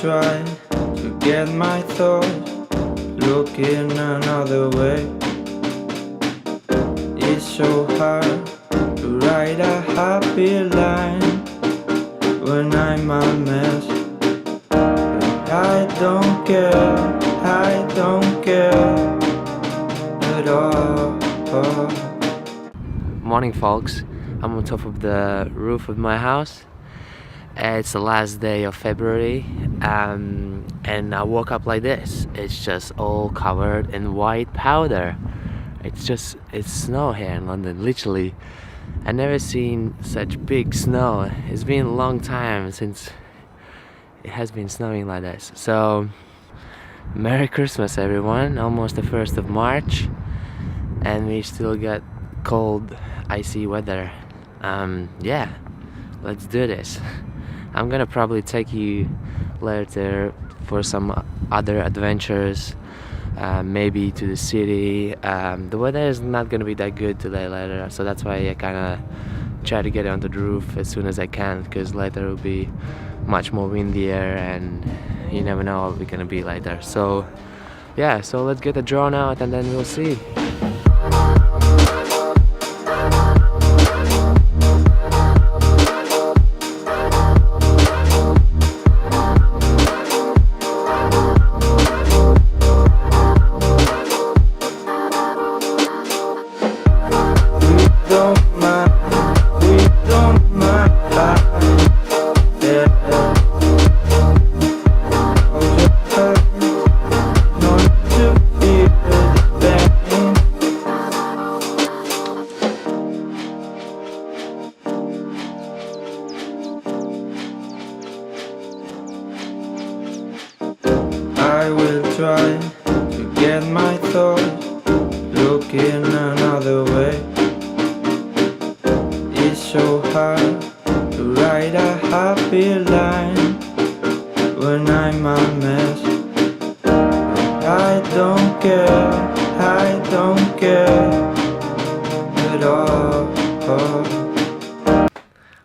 try to get my thoughts looking another way. It's so hard to write a happy line when I'm a mess. But I don't care at all. Morning, folks. I'm on top of the roof of my house. It's the last day of February, and I woke up like this. It's just all covered in white powder. It's snow here in London, literally. I've never seen such big snow. It's been a long time since it has been snowing like this. So, Merry Christmas, everyone. Almost the 1st of March, and we still got cold, icy weather. Yeah, let's do this. I'm gonna probably take you later for some other adventures, maybe to the city. The weather is not gonna be that good today later, so that's why I kinda try to get onto the roof as soon as I can, because later it will be much more windier and you never know what we're gonna be later. So yeah, so let's get the drone out and then we'll see. I will try to get my thoughts looking another way. It's so hard to write a happy line when I'm a mess. But I don't care at all.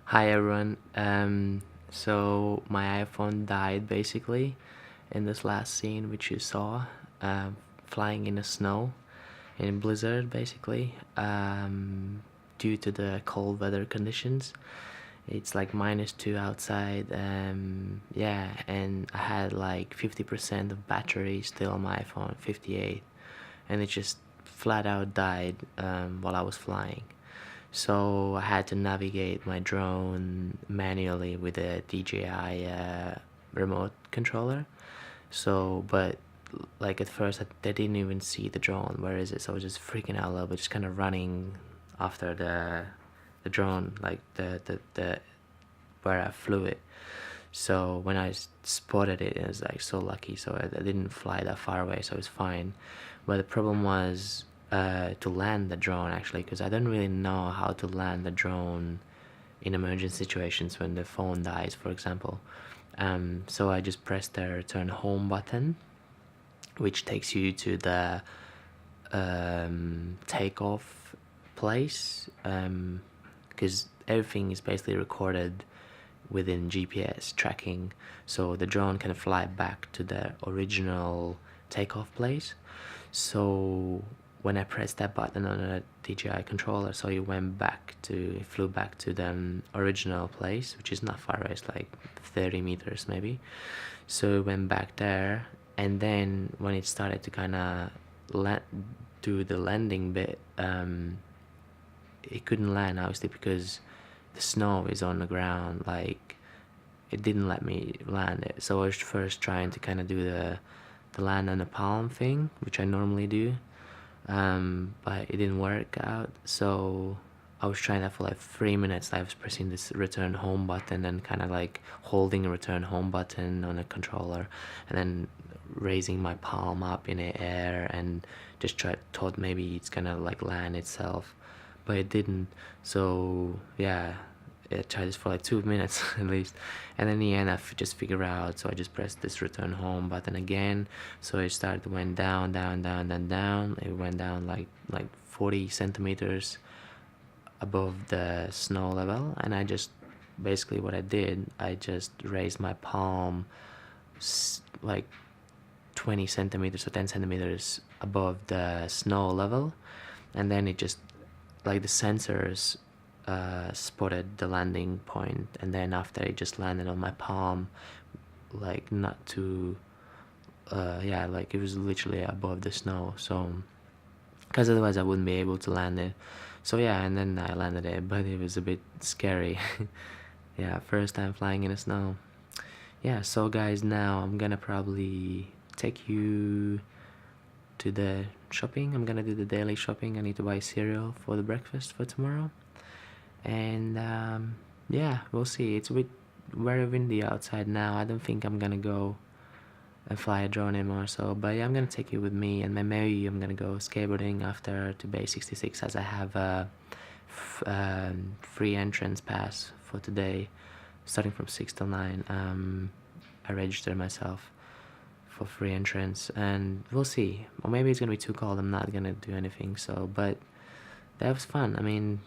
Hi everyone. So my iPhone died basically in this last scene which you saw, flying in the snow in blizzard basically, due to the cold weather conditions. It's like -2 outside. Yeah, and I had like 50% of battery still on my iPhone, 58, and it just flat out died while I was flying. So I had to navigate my drone manually with a DJI remote controller. So, but like at first they didn't even see the drone. Where is it? So I was just freaking out a little bit, just kind of running after the drone, like the where I flew it. So when I spotted it, it was like so lucky. So I didn't fly that far away, so it was fine. But the problem was to land the drone actually, because I don't really know how to land the drone in emergency situations when the phone dies, for example. So I just pressed the return home button, which takes you to the takeoff place, because everything is basically recorded within GPS tracking, so the drone can fly back to the original takeoff place. So when I pressed that button on a DJI controller, so it flew back to the original place, which is not far away, it's like 30 meters maybe. So it went back there, and then when it started to kind of do the landing bit, it couldn't land obviously because the snow is on the ground. Like, it didn't let me land it. So I was first trying to kind of do the land on the palm thing, which I normally do, but it didn't work out. So I was trying that for like 3 minutes. I was pressing this return home button and kind of like holding a return home button on a controller, and then raising my palm up in the air and just thought maybe it's gonna like land itself, but it didn't. So yeah, I tried this for like 2 minutes at least, and in the end I just figured out. So I just pressed this return home button again, so it went down, down. It went down like 40 centimeters above the snow level, and I just basically what I did, I just raised my palm like 20 centimeters or 10 centimeters above the snow level, and then it just, like, the sensors spotted the landing point, and then after it just landed on my palm, like not too yeah, like it was literally above the snow, so because otherwise I wouldn't be able to land it. So yeah, and then I landed it, but it was a bit scary. Yeah, first time flying in the snow. Yeah, so guys, now I'm gonna probably take you to the shopping. I'm gonna do the daily shopping. I need to buy cereal for the breakfast for tomorrow, and yeah, we'll see. It's a bit very windy outside now. I don't think I'm gonna go and fly a drone anymore, so but yeah, I'm gonna take you with me, and maybe I'm gonna go skateboarding after to Bay 66, as I have a free entrance pass for today, starting from 6 till 9. I registered myself for free entrance, and we'll see. Or maybe it's gonna be too cold, I'm not gonna do anything. So but that was fun. I mean,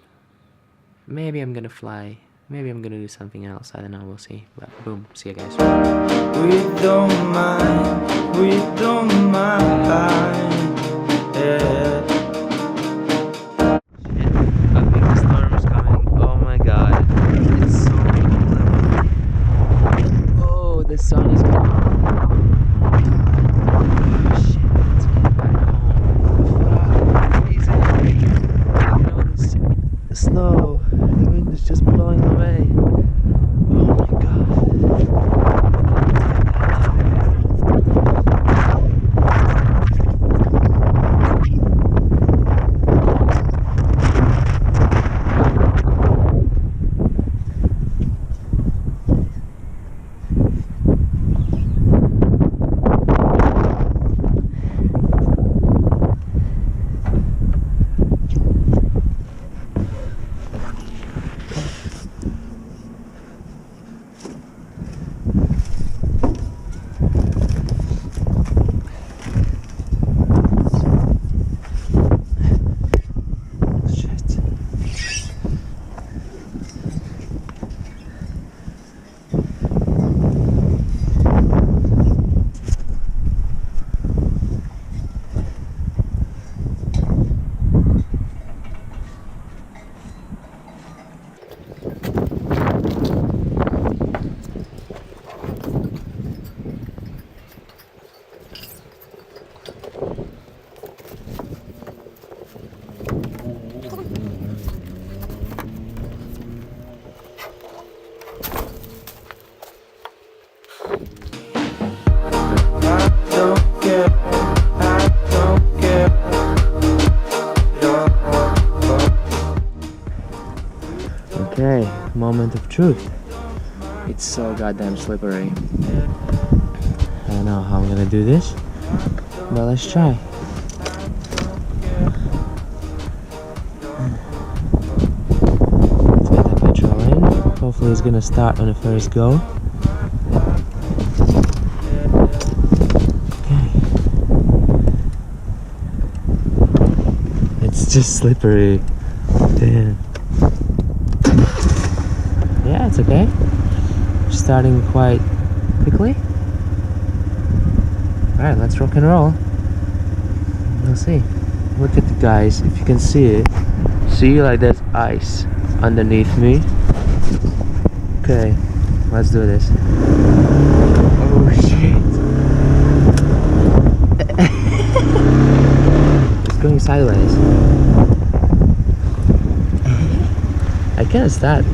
maybe I'm gonna fly, maybe I'm gonna do something else, I don't know, we'll see. But boom, see you guys. We don't mind, we don't mind. Yeah. Shit, I think the storm is coming. Oh my god, it's so cold. Oh, the sun is coming. Oh shit, let's get back home. Fuck, easy. Look at all this snow. The wind is just blowing away. Oh my god. Okay, moment of truth. It's so goddamn slippery. I don't know how I'm gonna do this, but let's try. Let's get the petrol in. Hopefully it's gonna start on the first go. Okay. It's just slippery. Damn. Yeah, it's okay. Starting quite quickly. Alright, let's rock and roll. We'll see. Look at the guys, if you can see it. See, like there's ice underneath me. Okay, let's do this. Oh shit. It's going sideways. I can't start.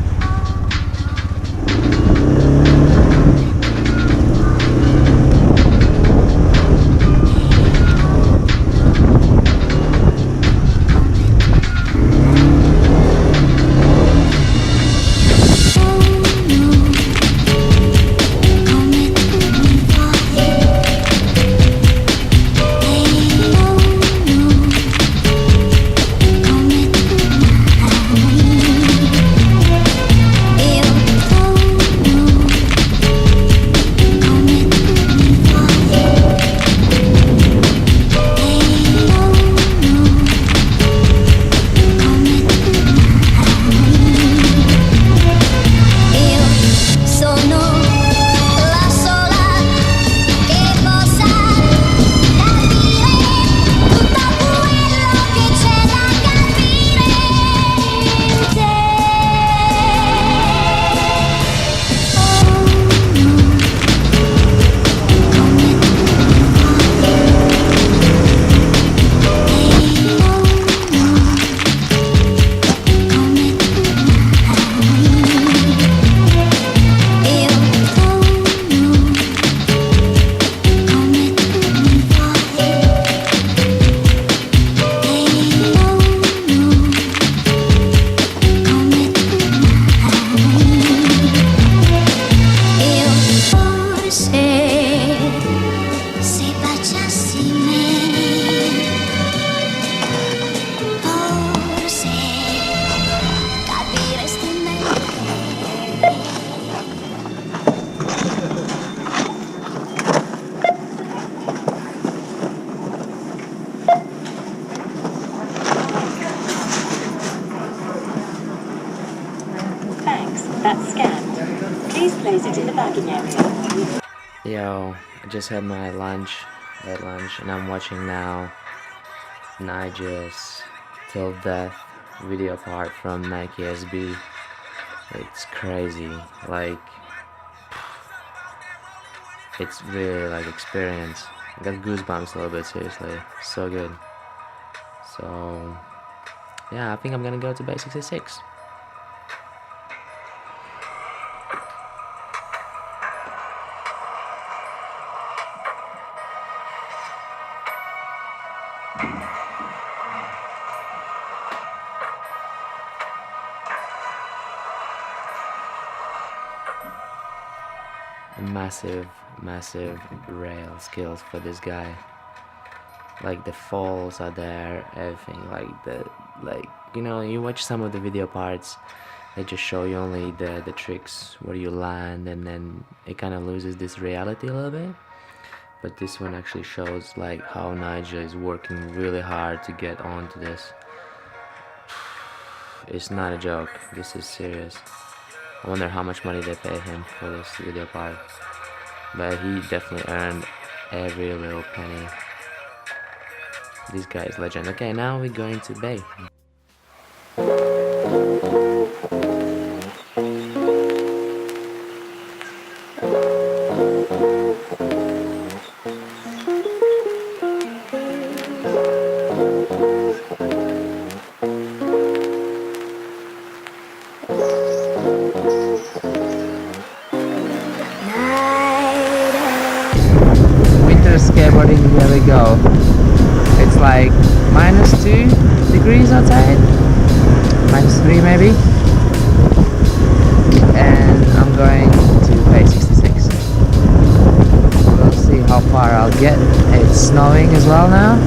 message in the parking area. Yo, I just had my lunch, and I'm watching now Nigel's Till Death video part from Nike SB. It's crazy, like, it's really like experience. I got goosebumps a little bit, seriously, so good. So, yeah, I think I'm gonna go to Bay 66. Massive rail skills for this guy. Like the falls are there, everything. You know, you watch some of the video parts, they just show you only the tricks where you land, and then it kind of loses this reality a little bit. But this one actually shows like how Nigel is working really hard to get onto this. It's not a joke, this is serious. I wonder how much money they pay him for this video part. But he definitely earned every little penny. This guy is legend. Okay, now we're going to Bay. Skateboarding, here we go. It's like -2 degrees outside, -3 maybe, and I'm going to Bay 66. We'll see how far I'll get. It's snowing as well now.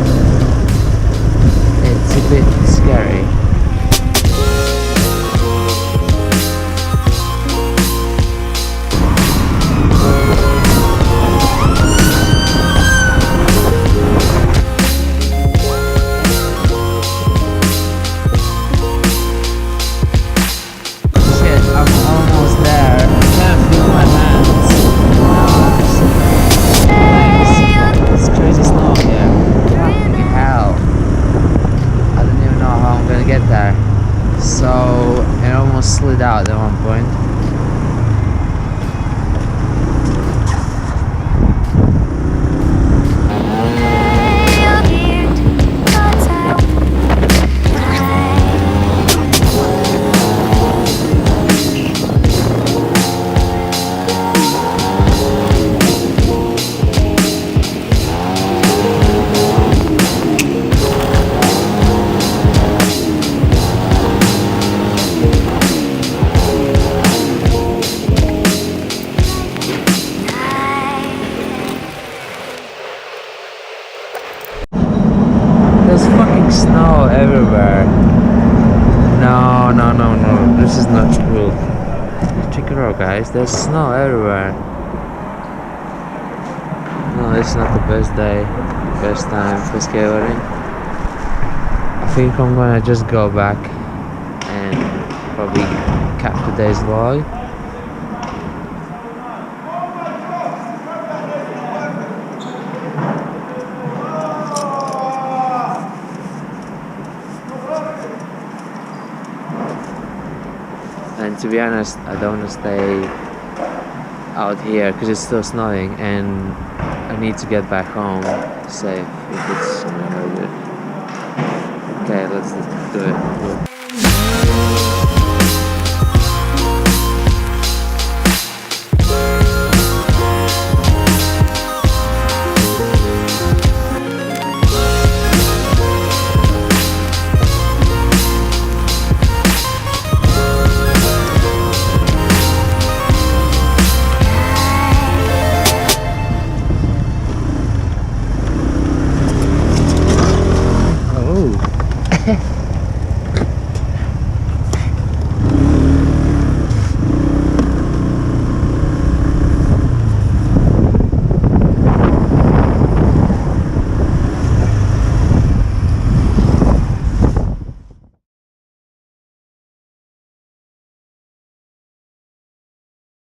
It's a bit scary. So it almost slid out at one point. There's fucking snow everywhere. No, this is not cool. Check it out, guys, there's snow everywhere. No, it's not the best day, best time for skateboarding. I think I'm gonna just go back and probably cap today's vlog. And to be honest, I don't want to stay out here because it's still snowing, and I need to get back home safe if it's snowing really good. Okay, let's do it.